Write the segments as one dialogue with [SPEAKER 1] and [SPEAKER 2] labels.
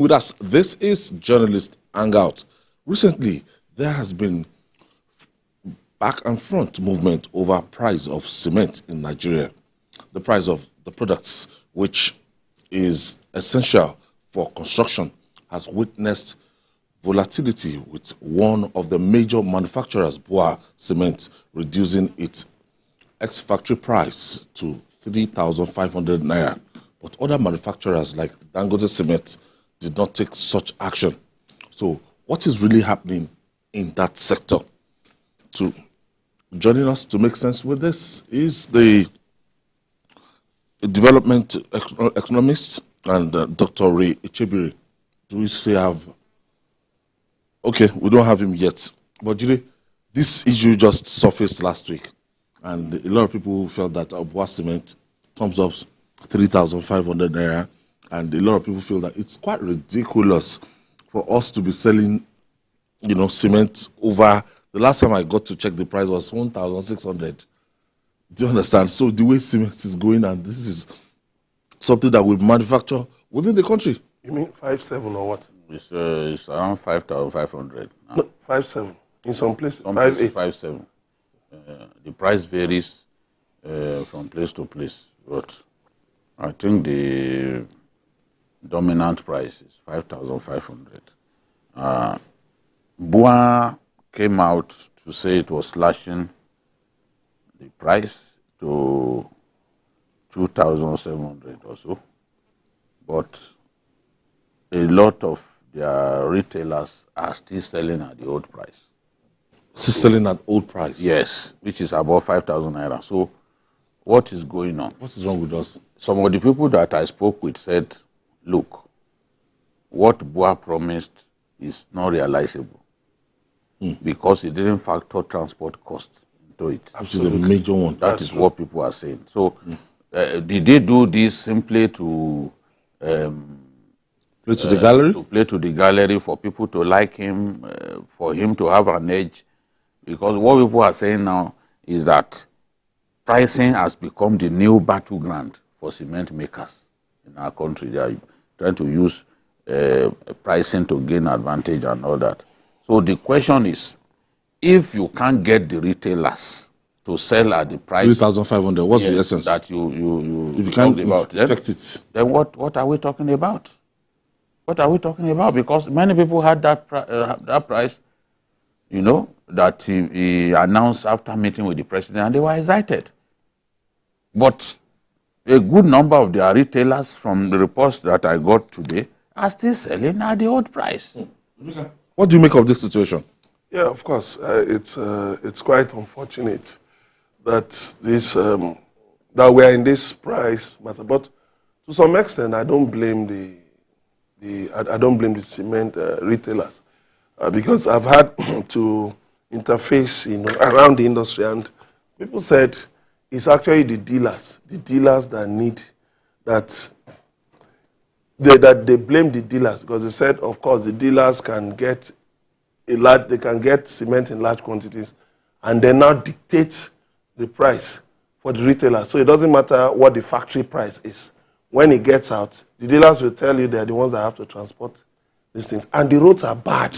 [SPEAKER 1] With us, this is Journalist Hangout. Recently, there has been back and front movement over price of cement in Nigeria. The price of the products, which is essential for construction, has witnessed volatility, with one of the major manufacturers, BUA Cement, reducing its ex-factory price to 3,500 naira. But other manufacturers like Dangote Cement did not take such action. So what is really happening in that sector? Joining us to make sense with this is the development economist and Dr. Echebiri. Do we say have... Okay, we don't have him yet. But Julie, this issue just surfaced last week, and a lot of people felt that BUA Cement comes up 3,500 naira, and a lot of people feel that it's quite ridiculous for us to be selling, cement over... The last time I got to check, the price was 1,600. Do you understand? So the way cement is going, and this is something that we manufacture within the country.
[SPEAKER 2] You mean 5.7 or what?
[SPEAKER 3] It's around 5,500.
[SPEAKER 2] No, 5.7. In some places,
[SPEAKER 3] 5.8. 5.7. The price varies from place to place, but I think the dominant price is 5,500. BUA came out to say it was slashing the price to 2,700 or so, but a lot of their retailers are still selling at the old price.
[SPEAKER 1] Still selling at old price?
[SPEAKER 3] Yes, which is about 5,000 naira. So what is going on?
[SPEAKER 1] What is wrong with us?
[SPEAKER 3] Some of the people that I spoke with said, look, what BUA promised is not realizable because it didn't factor transport costs into it.
[SPEAKER 1] Which is a major one.
[SPEAKER 3] That is what people are saying. So did they do this simply to...
[SPEAKER 1] play to the gallery?
[SPEAKER 3] To play to the gallery, for people to like him, for him to have an edge? Because what people are saying now is that pricing has become the new battleground for cement makers in our country. They are trying to use pricing to gain advantage and all that. So the question is, if you can't get the retailers to sell at the price
[SPEAKER 1] 3,500, what's the essence?
[SPEAKER 3] That you
[SPEAKER 1] if you can't
[SPEAKER 3] about,
[SPEAKER 1] affect it,
[SPEAKER 3] then what are we talking about? What are we talking about? Because many people had that price, that he announced after meeting with the president, and they were excited. But a good number of their retailers, from the reports that I got today, are still selling at the old price.
[SPEAKER 1] What do you make of this situation?
[SPEAKER 2] Yeah, of course. It's quite unfortunate that that we're in this price matter. But to some extent, I don't blame the cement retailers because I've had to interface, around the industry, and people said it's actually the dealers that need that. They blame the dealers because they said, of course, the dealers can get cement in large quantities, and they now dictate the price for the retailers. So it doesn't matter what the factory price is. When it gets out, the dealers will tell you they're the ones that have to transport these things, and the roads are bad.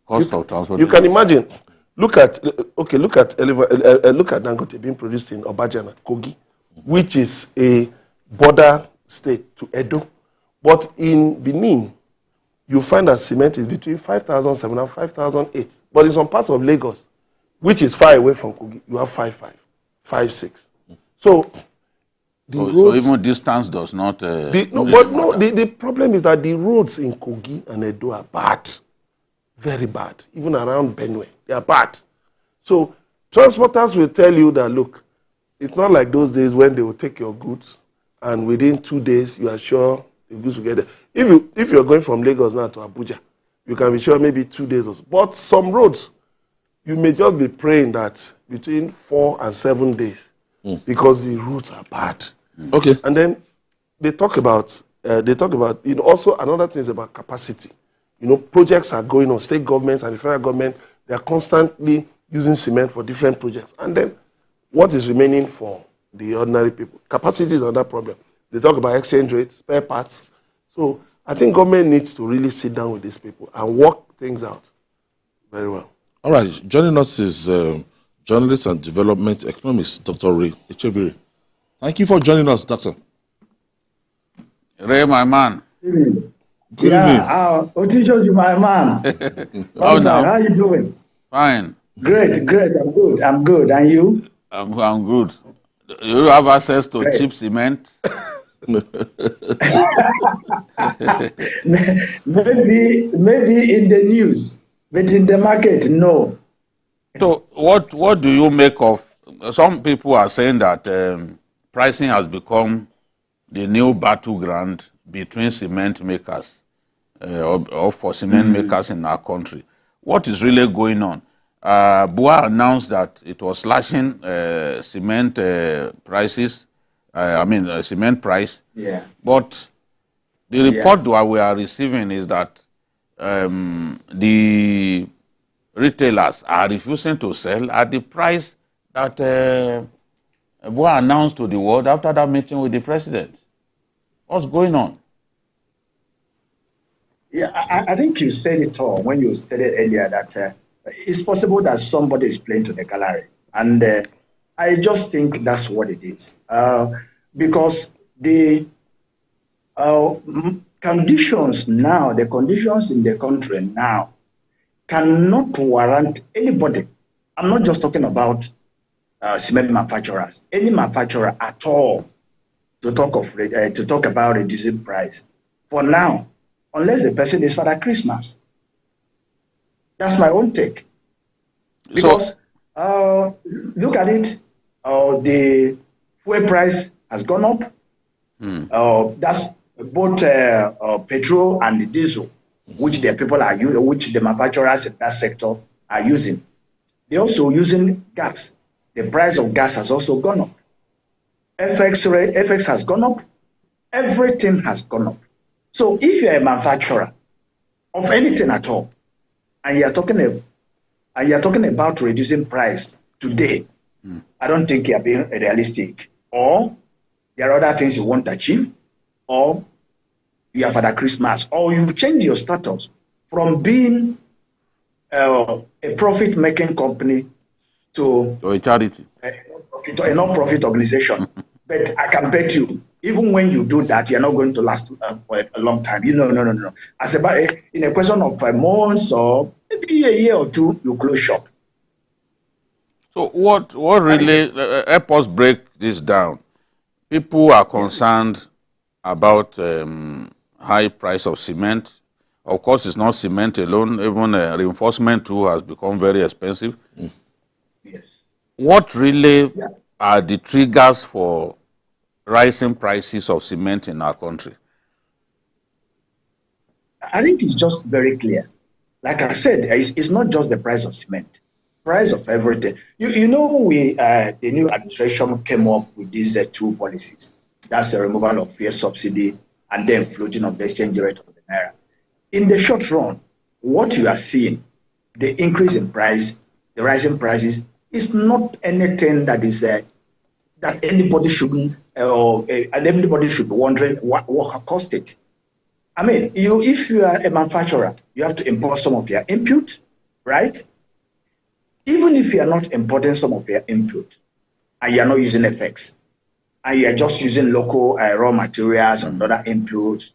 [SPEAKER 3] Cost of transport.
[SPEAKER 2] You can imagine. Look at Dangote being produced in Obajana, Kogi, which is a border state to Edo. But in Benin, you find that cement is between 5,700 and 5,800. But in some parts of Lagos, which is far away from Kogi, you have 5,500, 5,600. So
[SPEAKER 3] so even distance does not...
[SPEAKER 2] the problem is that the roads in Kogi and Edo are bad. Very bad. Even around Benue, they are bad. So transporters will tell you that, look, it's not like those days when they will take your goods and within 2 days you are sure the goods will get there. If you're going from Lagos now to Abuja, you can be sure maybe 2 days or so. But some roads, you may just be praying that between 4 and 7 days because the roads are bad.
[SPEAKER 1] Okay.
[SPEAKER 2] And then they talk about also another thing is about capacity. Projects are going on. State governments and the federal government, they are constantly using cement for different projects. And then what is remaining for the ordinary people? Capacity is another problem. They talk about exchange rates, spare parts. So I think government needs to really sit down with these people and work things out very well.
[SPEAKER 1] All right, joining us is journalist and development economist, Dr. Ray Echebiri. Thank you for joining us, Doctor.
[SPEAKER 3] Ray, my man.
[SPEAKER 1] Good evening.
[SPEAKER 4] Otisho, you my man.
[SPEAKER 3] How now?
[SPEAKER 4] How you doing?
[SPEAKER 3] Fine.
[SPEAKER 4] Great. I'm good. And you?
[SPEAKER 3] I'm good. You have access to
[SPEAKER 4] Great.
[SPEAKER 3] cheap cement?
[SPEAKER 4] maybe in the news, but in the market, no.
[SPEAKER 3] So what do you make of, some people are saying that pricing has become the new battleground between cement makers or for cement makers in our country. What is really going on? BUA announced that it was slashing cement prices, cement price.
[SPEAKER 4] Yeah.
[SPEAKER 3] But the report that we are receiving is that the retailers are refusing to sell at the price that BUA announced to the world after that meeting with the president. What's going on?
[SPEAKER 4] Yeah, I think you said it all when you stated earlier that it's possible that somebody is playing to the gallery. And I just think that's what it is. Because the conditions now, the conditions in the country now cannot warrant anybody. I'm not just talking about cement manufacturers, any manufacturer at all, to talk about reducing price for now, unless the person is Father Christmas. That's my own take. Because look at it, the fuel price has gone up. That's both petrol and diesel, which the people are using, which the manufacturers in that sector are using. They're also using gas. The price of gas has also gone up. FX has gone up. Everything has gone up. So if you're a manufacturer of anything at all, and you're talking about reducing price today, I don't think you're being realistic. Or there are other things you want to achieve, or you have Father Christmas, or you change your status from being a profit-making company to
[SPEAKER 3] a charity,
[SPEAKER 4] to a non-profit organization. But I can bet you, even when you do that, you're not going to last for a long time. No. As about in a question of months or maybe a year or two, you close shop.
[SPEAKER 3] So what really help us break this down? People are concerned about high price of cement. Of course, it's not cement alone. Even reinforcement too has become very expensive.
[SPEAKER 4] Yes.
[SPEAKER 3] What really are the triggers for rising prices of cement in our country?
[SPEAKER 4] I think it's just very clear. Like I said, it's not just the price of cement, price of everything. You know, the new administration came up with these two policies. That's the removal of fuel subsidy and then floating of the exchange rate of the naira. In the short run, what you are seeing, the increase in price, the rising prices, is not anything that is that anybody shouldn't and everybody should be wondering what cost it. I mean, if you are a manufacturer, you have to import some of your input, right? Even if you are not importing some of your input and you are not using FX, and you are just using local raw materials and other inputs,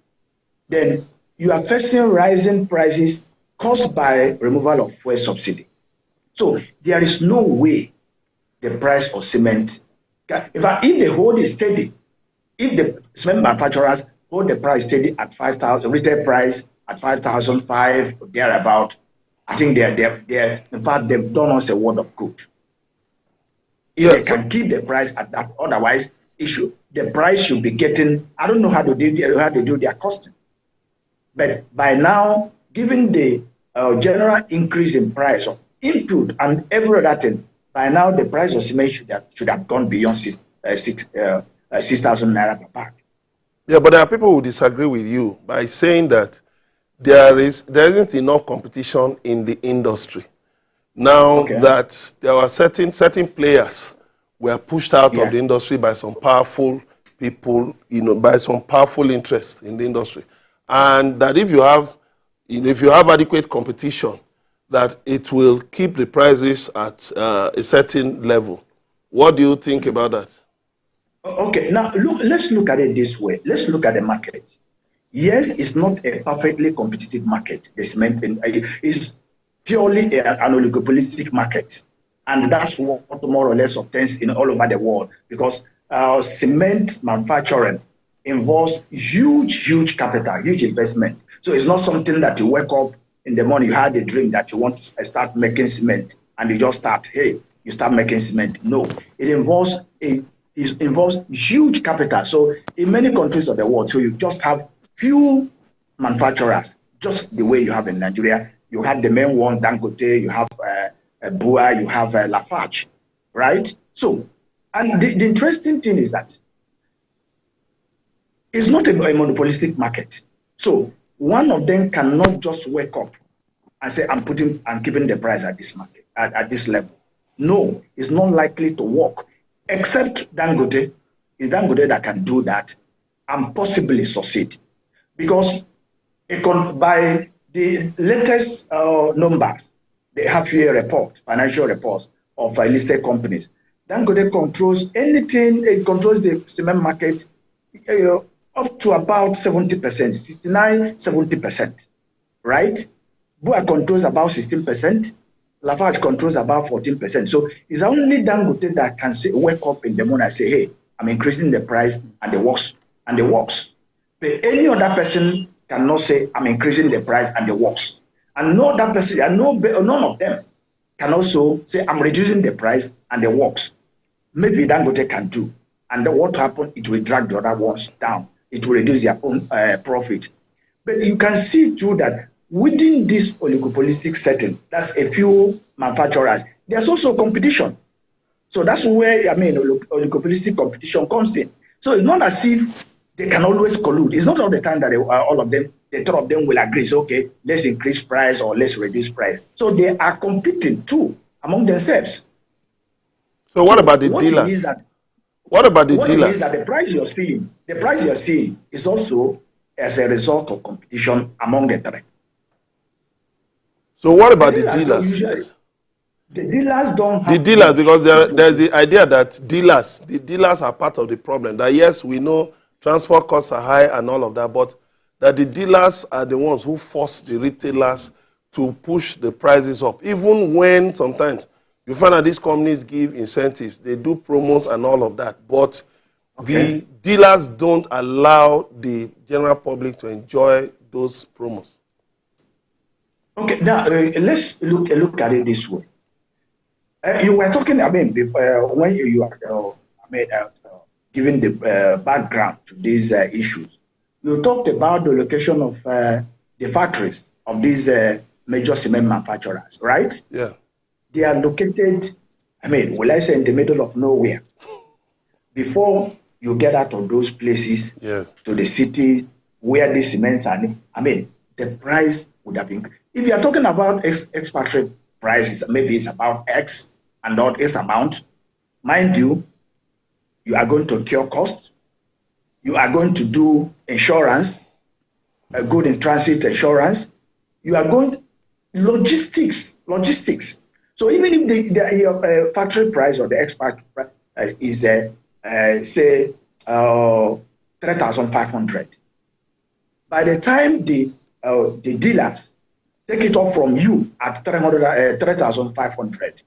[SPEAKER 4] then you are facing rising prices caused by removal of fuel subsidy. So there is no way the price of cement, if they hold it steady, if the cement manufacturers hold the price steady at 5,000, retail price at 5,005 or thereabout, I think they're in fact they've done us a world of good. If they can keep the price at that, otherwise the price should be getting. I don't know how to do their costing, but by now, given the general increase in price of input and every other thing, by now the price of cement should have gone beyond 6,000 naira per bag.
[SPEAKER 2] Yeah, but there are people who disagree with you by saying that there isn't enough competition in the industry. Now that there are certain players were pushed out of the industry by some powerful people, by some powerful interests in the industry. and that if you have adequate competition, that it will keep the prices at a certain level. What do you think about that?
[SPEAKER 4] Okay, now let's look at it this way. Let's look at the market. Yes, it's not a perfectly competitive market. The cement is purely an oligopolistic market. And that's what more or less obtains in all over the world, because cement manufacturing involves huge capital, huge investment. So it's not something that you wake up in the morning, you had a dream that you want to start making cement, and you just start, hey, you start making cement. No, it involves huge capital. So in many countries of the world, so you just have few manufacturers, just the way you have in Nigeria. You have the main one, Dangote, you have BUA, you have Lafarge, right? So, and the interesting thing is that it's not a monopolistic market. So one of them cannot just wake up and say, I'm keeping the price at this market, at this level. No, it's not likely to work, except Dangote. It's Dangote that can do that and possibly succeed. Because by the latest numbers, they have here report, financial reports of listed companies. Dangote controls anything, it controls the cement market up to about 70%, 69, 70%, right? BUA controls about 16%, Lafarge controls about 14%. So it's only Dangote that can say, wake up in the morning and say, hey, I'm increasing the price, and it works, and it works. But any other person cannot say, I'm increasing the price, and it works. And no other person, and none of them can also say, I'm reducing the price, and it works. Maybe Dangote can do. And then what happens? It will drag the other ones down. It will reduce their own profit. But you can see too that within this oligopolistic setting, that's a few manufacturers, there's also competition. So that's where, oligopolistic competition comes in. So it's not as if they can always collude. It's not all the time that all of them, the three of them will agree, so, okay, let's increase price or let's reduce price. So they are competing too among themselves.
[SPEAKER 2] So what about the dealers? What about the dealers?
[SPEAKER 4] It is that the price you're seeing is also as a result of competition among the three.
[SPEAKER 2] So what about the dealers? Yes.
[SPEAKER 4] The dealers don't have...
[SPEAKER 2] The dealers, because there's the idea that the dealers are part of the problem. That yes, we know transport costs are high and all of that, but that the dealers are the ones who force the retailers to push the prices up. Even when sometimes you find that these companies give incentives, they do promos and all of that, but the dealers don't allow the general public to enjoy those promos.
[SPEAKER 4] Okay, now let's look at it this way. You were talking, before, when you are giving the background to these issues, you talked about the location of the factories of these major cement manufacturers, right?
[SPEAKER 2] Yeah.
[SPEAKER 4] They are located, will I say, in the middle of nowhere. Before you get out of those places to the city where these cements are, the price would have increased. If you are talking about ex-factory prices, maybe it's about X and not X amount. Mind you, you are going to incur cost. You are going to do insurance, a good in transit insurance. You are going logistics. So even if the factory price or the ex-factory price is say 3,500, by the time the dealers take it off from you at 3,500,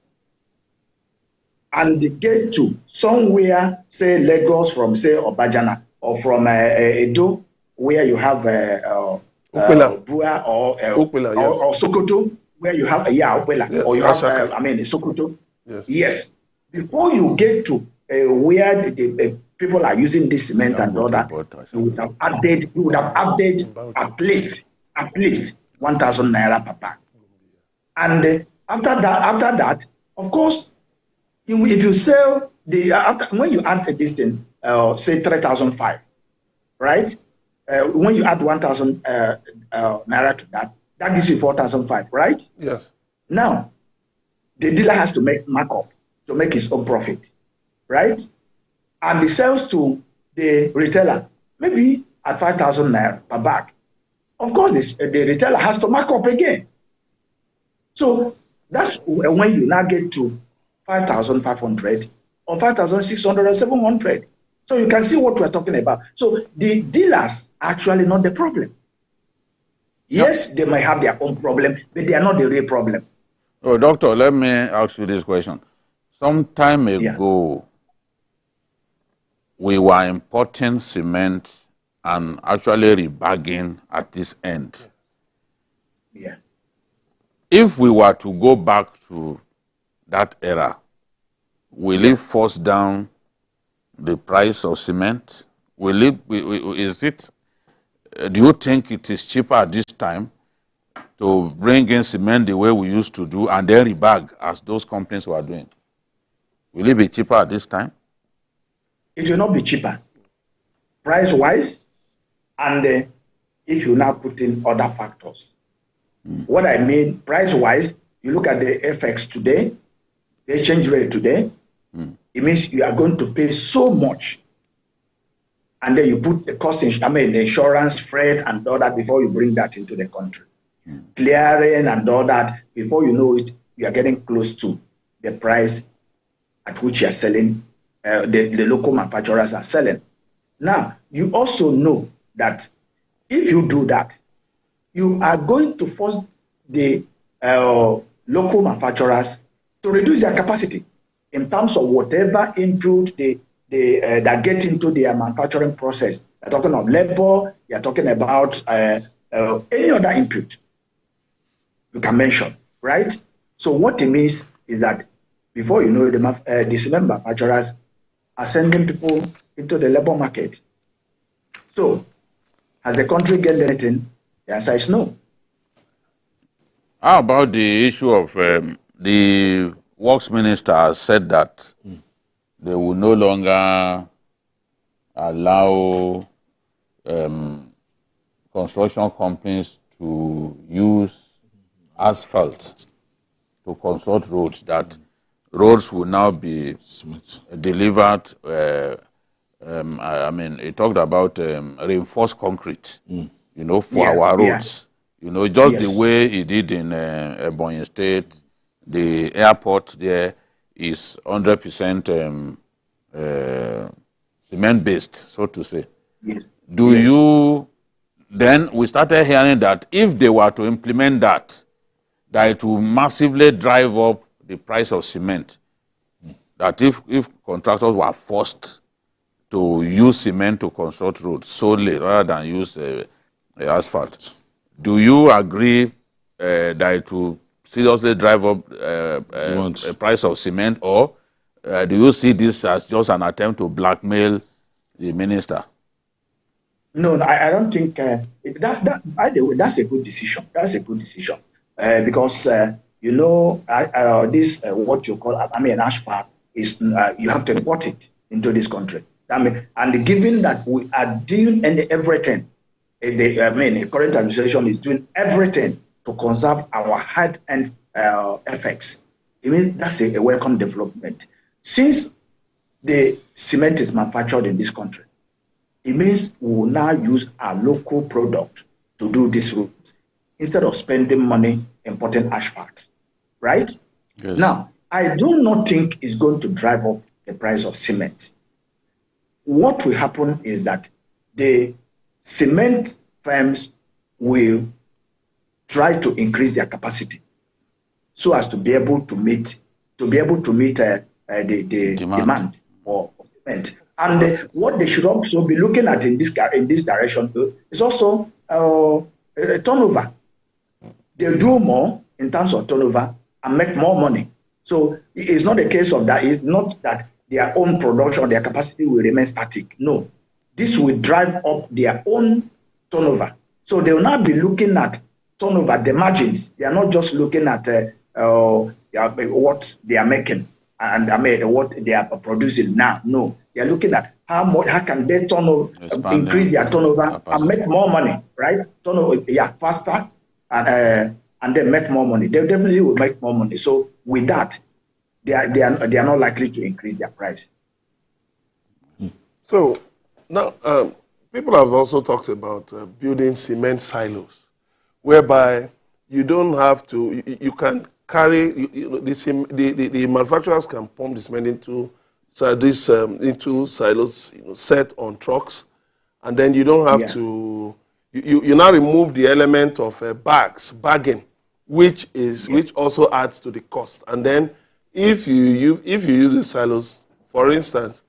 [SPEAKER 4] and they get to somewhere, say Lagos, from say Obajana, or from Edo, where you have Bua or Sokoto, where you have Opela, or you have Sokoto. Yes. Before you get to where the people are using this cement and all that, you would have added at least 1,000 naira per bag. And after that, of course, if you sell when you add this thing, say 3,500, right? When you add 1,000 naira to that gives you 4,500, right?
[SPEAKER 2] Yes.
[SPEAKER 4] Now, the dealer has to make markup to make his own profit, right? And he sells to the retailer maybe at 5,000 naira per bag. of course, the retailer has to mark up again. So that's when you now get to 5,500 or 5,600 or 700. So you can see what we're talking about. So the dealers are actually not the problem. Yes, they might have their own problem, but they are not the real problem.
[SPEAKER 3] Oh, doctor, let me ask you this question. Some time ago, we were importing cement and actually rebagging at this end.
[SPEAKER 4] Yeah.
[SPEAKER 3] If we were to go back to that era, will it force down the price of cement? Will it? Is it? Do you think it is cheaper at this time to bring in cement the way we used to do and then rebag as those companies were doing? Will it be cheaper at this time?
[SPEAKER 4] It will not be cheaper, price-wise, and if you now put in other factors. What I mean, price-wise, you look at the FX today, the exchange rate today, it means you are going to pay so much. And then you put the cost, the insurance, freight, and all that before you bring that into the country. Clearing and all that, before you know it, you are getting close to the price at which you are selling, the local manufacturers are selling. Now, you also know that if you do that, you are going to force the local manufacturers to reduce their capacity in terms of whatever input that get into their manufacturing process. You're talking of labor, you're talking about any other input you can mention, right? So what it means is that before you know it, the cement manufacturers are sending people into the labor market. So has the country gained anything? The answer is no.
[SPEAKER 3] How about the issue of the works minister has said that they will no longer allow construction companies to use asphalt to construct roads, that roads will now be delivered. I mean, he talked about reinforced concrete, for our roads. Just the way he did in Ebonyi State, the airport there is 100% cement-based, so to say.
[SPEAKER 4] Yes.
[SPEAKER 3] Then we started hearing that if they were to implement that it will massively drive up the price of cement. That if contractors were forced to use cement to construct roads solely rather than use asphalt, do you agree that it will seriously drive up the price of cement, or do you see this as just an attempt to blackmail the minister?
[SPEAKER 4] No, I don't think by the way, that's a good decision. That's a good decision because this what you call asphalt is you have to import it into this country. And given that we are doing everything, the current administration is doing everything to conserve our hard-earned FX. I mean, that's a welcome development. Since the cement is manufactured in this country, it means we will now use our local product to do this route instead of spending money importing asphalt, right?
[SPEAKER 3] Yes.
[SPEAKER 4] Now, I do not think it's going to drive up the price of cement. What will happen is that the cement firms will try to increase their capacity so as to be able to meet the demand for cement. And what they should also be looking at in this direction is also turnover. They do more in terms of turnover and make more money. So it's not a case of that. It's not that their own production, their capacity will remain static. No, this will drive up their own turnover. So they will not be looking at turnover, the margins. They are not just looking at what they are making and what they are producing now. No, they are looking at how can they increase their turnover and make more money, right? Turnover, faster and then make more money. They definitely will make more money. So with that, they are not likely to increase their price.
[SPEAKER 2] So now, People have also talked about building cement silos, whereby you don't have to, you can carry, the manufacturers can pump the cement into into silos, set on trucks, and then you don't have to, you now remove the element of bagging, which also adds to the cost. And then if you use the silos, for instance,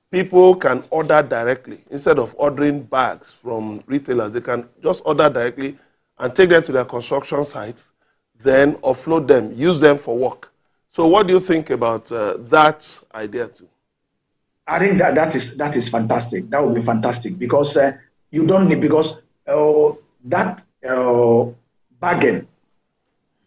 [SPEAKER 2] people can order directly. Instead of ordering bags from retailers, they can just order directly and take them to their construction sites, then offload them, use them for work. So what do you think about that idea too?
[SPEAKER 4] I think that is fantastic. That would be fantastic because you don't need, because that bargain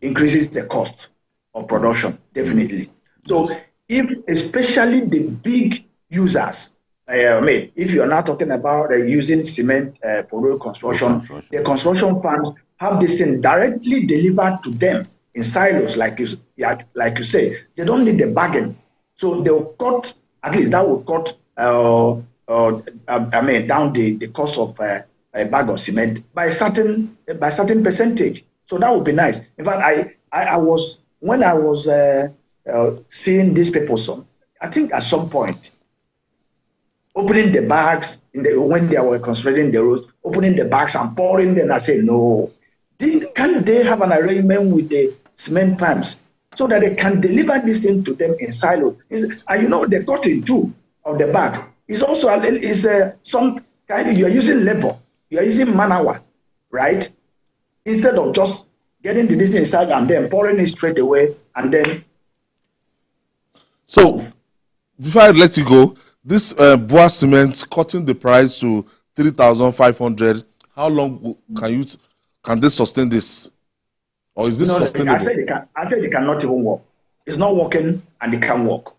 [SPEAKER 4] increases the cost of production, definitely. So if especially the big users, if you are not talking about using cement for road construction, the construction firms have this thing directly delivered to them in silos, like you say. They don't need the bargain, so they'll cut. At least that will cut. Down the cost of a bag of cement by a certain percentage. So that would be nice. In fact, I was, when I was seeing these people, I think at some point, opening the bags when they were constructing the roads, opening the bags and pouring them. I said, no, can't they have an arrangement with the cement firms so that they can deliver this thing to them in silo? And the cutting too of the bag is also some kind. You are using labor, you are using man-hour, right? Instead of just getting the this inside and then pouring it straight away and then.
[SPEAKER 1] So before I let you go, this BUA Cement cutting the price to 3,500. How long can they sustain this, or is this sustainable?
[SPEAKER 4] I said it cannot even work. It's not working, and it can work.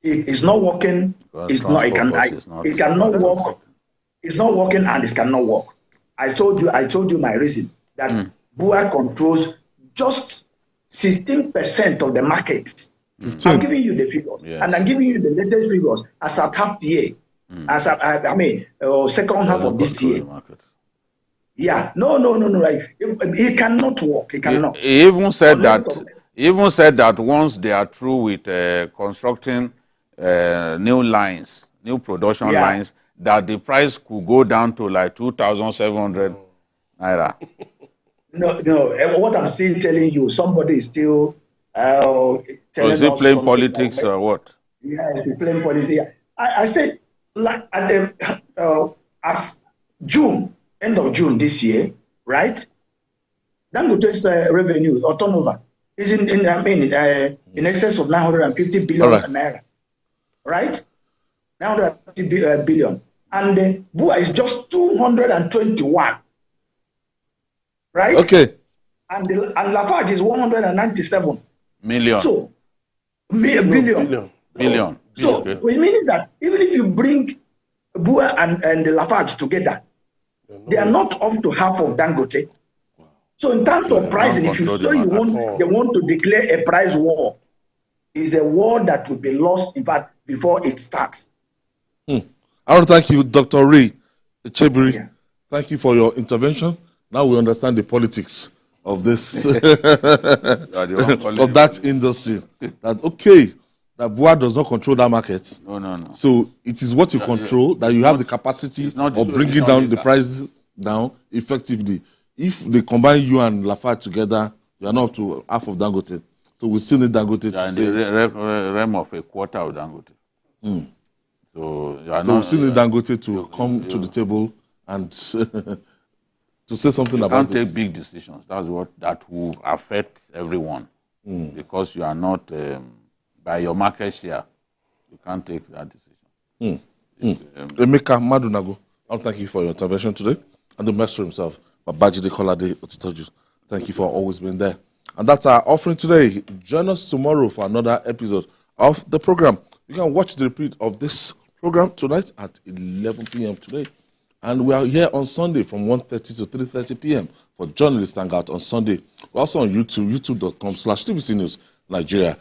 [SPEAKER 4] It's not working. It cannot work. It's not working, and it cannot work. I told you my reason that BUA controls just 16% of the market. 15. I'm giving you the figures, and I'm giving you the latest figures as at half year, second half of this year. Yeah, no. Like it cannot work. It cannot.
[SPEAKER 3] He even said that once they are through with constructing new production lines, that the price could go down to like 2,700 naira.
[SPEAKER 4] No. What I'm still telling you, somebody is still.
[SPEAKER 3] So is he playing politics or what?
[SPEAKER 4] Yeah, he's playing politics. Yeah. I said, like at the as end of June this year, right? Dangote's revenue or turnover is in excess of 950 billion naira, right? 950 billion, and BUA is just 221, right?
[SPEAKER 1] Okay.
[SPEAKER 4] And Lafarge is 197
[SPEAKER 3] million.
[SPEAKER 4] So billion. So it means that even if you bring BUA and the Lafarge together, they are not up to half of Dangote. So in terms of pricing, if you say they want to declare a price war, is a war that will be lost, in fact, before it starts.
[SPEAKER 1] I want to thank you, Dr. Ray Echebiri. Yeah. Thank you for your intervention. Now we understand the politics of this of that industry. That BUA does not control that market.
[SPEAKER 3] No.
[SPEAKER 1] So it is what you control, that you have the capacity of bringing down the price down effectively. If they combine you and Lafarge together, you are not up to half of Dangote. So we still need Dangote to
[SPEAKER 3] say. The realm of a quarter of Dangote. So
[SPEAKER 1] we still need Dangote to come to the table and to say something about this.
[SPEAKER 3] You can't take big decisions. That will affect everyone. Because you are not, by your market share, you can't take that decision.
[SPEAKER 1] Emeka Madunago, I'll thank you for your intervention today. And the master himself, Babajide Kolade Otitoju. Thank you for always being there. And that's our offering today. Join us tomorrow for another episode of the program. You can watch the repeat of this program tonight at 11 p.m. today. And we are here on Sunday from 1:30 to 3:30 p.m. for Journalist Hangout on Sunday. We're also on YouTube, youtube.com/TVC News Nigeria.